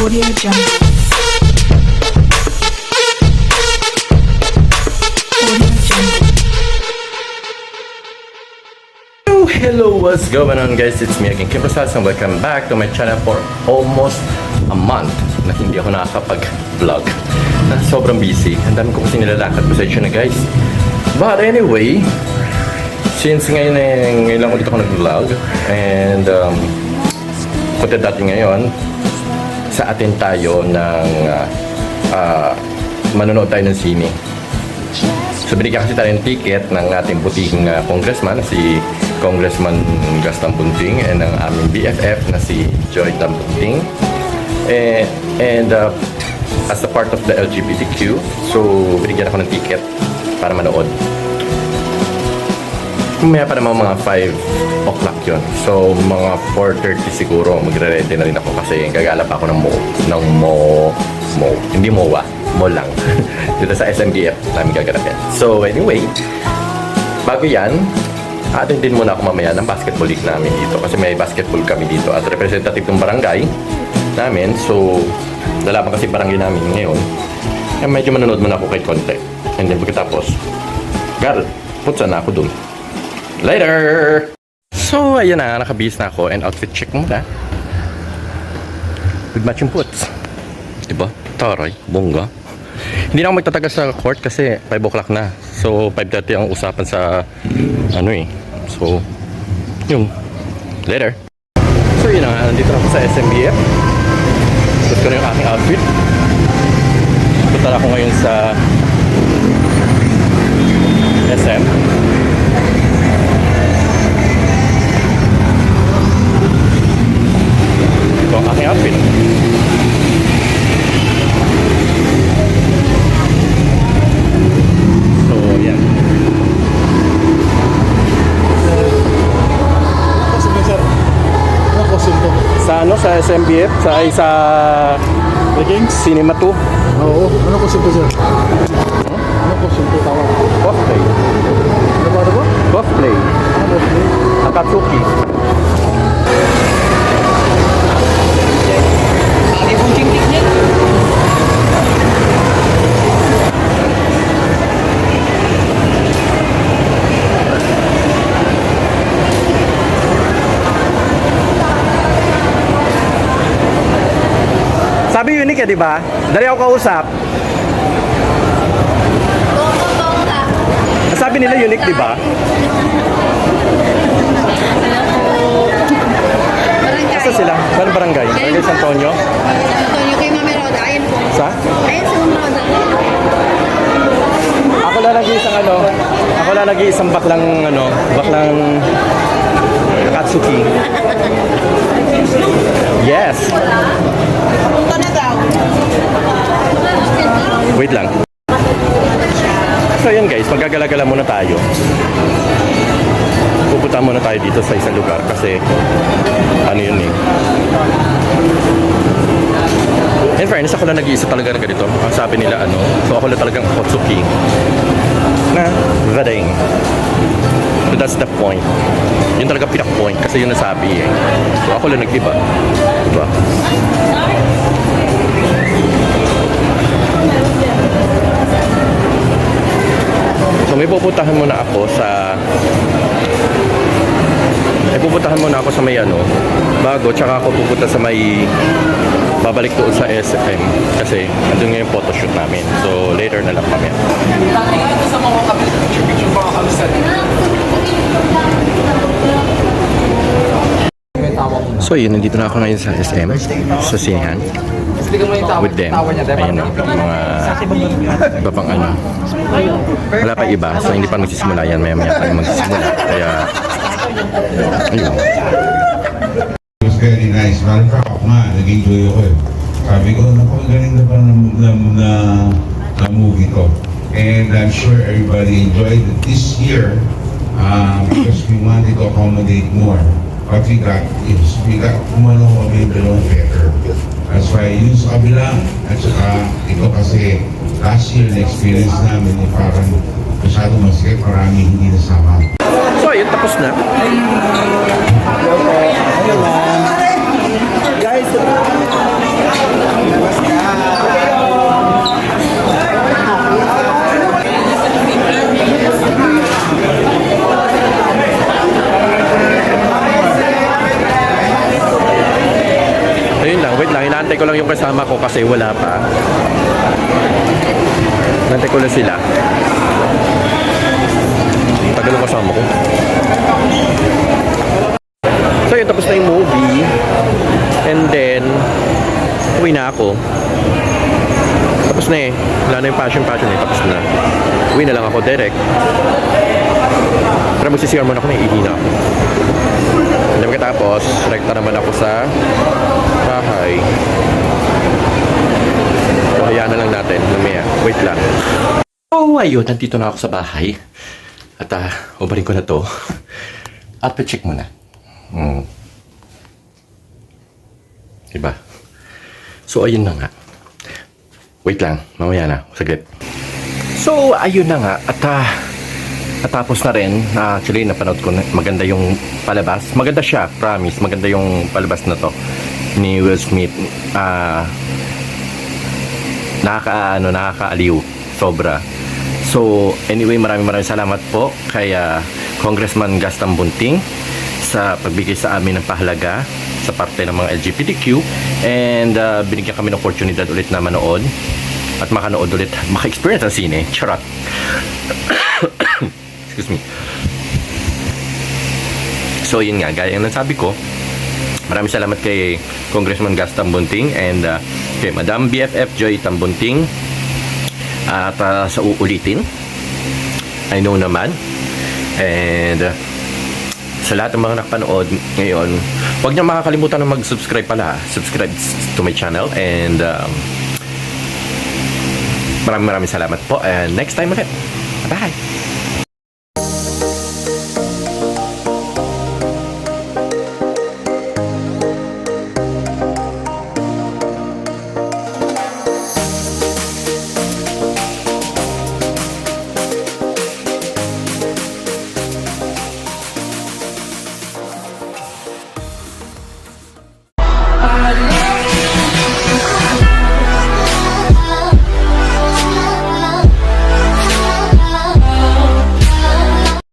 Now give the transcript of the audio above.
Audio Jungle. Audio Jungle. Hello, what's going on guys? It's me again, Kim Rosales, and welcome back to my channel for almost a month na hindi ako nakakapag-vlog. Sobrang busy. Ang dami ko kasi nilalakad. Pasensya na guys. But anyway, since ngayon lang ulit ako nag-vlog and punta dati ngayon, sa atin tayo ng manonood tayo ng sine. So binigyan kasi tayo ng ticket ng ating buting congressman, si Congressman Gus Tambunting, and ang aming BFF na si Joy Tambunting. And as a part of the LGBTQ, so binigyan ako ng ticket para manood. Kumaya pa naman mga 5 o'clock yun. So mga 4:30 siguro magre-ready na rin ako kasi gagala pa ako ng Mo. Hindi MOA, Mo lang. Dito sa SMBF namin gaganapin. So anyway, bago yan, atin din muna ako mamaya ng basketball league namin dito kasi may basketball kami dito at representative ng barangay namin. So lalaban kasi barangay namin ngayon. Kaya medyo manonood muna ako kay konti. And then pagkatapos, putsa na ako dun. Later! So ayan na, nakabihis na ako and outfit check muna. With matching puts. Diba? Taray, bongga. Hindi na ako magtatagal sa court kasi 5 o'clock na. So 5:30 ang usapan sa So yun. Later. So yun na, nandito na ako sa SMBF. Gusto ko na yung aking outfit. Punta na ako ngayon sa SM. Ito ang aking outfit. So yan. Sa SMBF, sa Cinema 2. Oo, ano ko sito sir? Ano ko sito tawag? Cosplay. Ano ba? Cosplay. Ano cosplay? Akatsuki. Sabi unique di ba? Dali ako kausap. Sabi nila unique, di ba? Saan sila? Saan barangay? Barangay San Antonio? Antonio kay Mami Roda. Ayun po. Sa? Ayun si Mami Roda. Ako lang nag-iisang baklang Akatsuki. Yes. Punta na daw. Wait lang. So yan guys, magagala-gala muna tayo. Pupunta muna tayo dito sa isang lugar kasi ano yun eh. In fairness, ako lang nag-iisa talaga na ganito. Ang sabi nila so ako lang talagang Akatsuki na Vading. So that's the point. Yun talaga pinak-point kasi yun nasabi eh. So ako lang nag-iba. Diba? So may pupuntahan muna ako sa may bago, tsaka ako pupunta sa may babalik doon sa SM kasi andun nga yung photoshoot namin. So later na lang kami. So yun, nandito na ako ngayon sa SM, sa sinehan with them. Ayan mga iba pang wala pa iba, so hindi pa magsisimula yan, maya pa magsisimula, kaya ayun. It was very nice. Parang ako nga, nag-enjoy ako eh. Sabi ko, napakagaling na pa na movie to. And I'm sure everybody enjoyed it this year because we wanted to accommodate more. What we got is, kumano kami yung dalawang theater. That's why yun sa kabila, at saka ito kasi last year na experience namin parang masyadong masikip, marami hindi nasama. So ayun, tapos na. Guys, Inaantay ko lang yung kasama ko kasi wala pa. Inaantay ko lang sila. Tagal yung kasama ko. So yun, tapos na yung movie. And then, uwi na ako. Tapos na eh. Wala na yung passion eh. Tapos na. Uwi na lang ako direct. Pero magsisiyar muna ako, naiihina ako. And then katapos, rekta naman ako sa bahay. So, hayaan na lang natin. Lumaya. Wait lang. Oh, ayun. Nandito na ako sa bahay. At ubarin ko na to. At pa-check muna. Diba? So, ayun na nga. Wait lang. Mamaya na. Saglit. So, ayun na nga. At natapos na rin. Actually, napanood ko na. Maganda yung palabas. Maganda siya. Promise. Maganda yung palabas na to. Ni Will Smith. Nakakaaliw. Sobra. So, anyway, maraming salamat po kay Congressman Gaston Bunting sa pagbigay sa amin ng pahalaga sa parte ng mga LGBTQ and binigyan kami ng oportunidad ulit na manood at makanood ulit, maka-experience ang sine. Charot. Excuse me. So, yun nga, gaya ng sabi ko, maraming salamat kay Congressman Gaston Bunting and kay Madam BFF Joy Tambunting. At sa uulitin, I know naman. And sa lahat ng mga nakapanood ngayon, huwag niyo makakalimutan na mag-subscribe pala. Subscribe to my channel. And maraming salamat po. And next time ulit. Bye!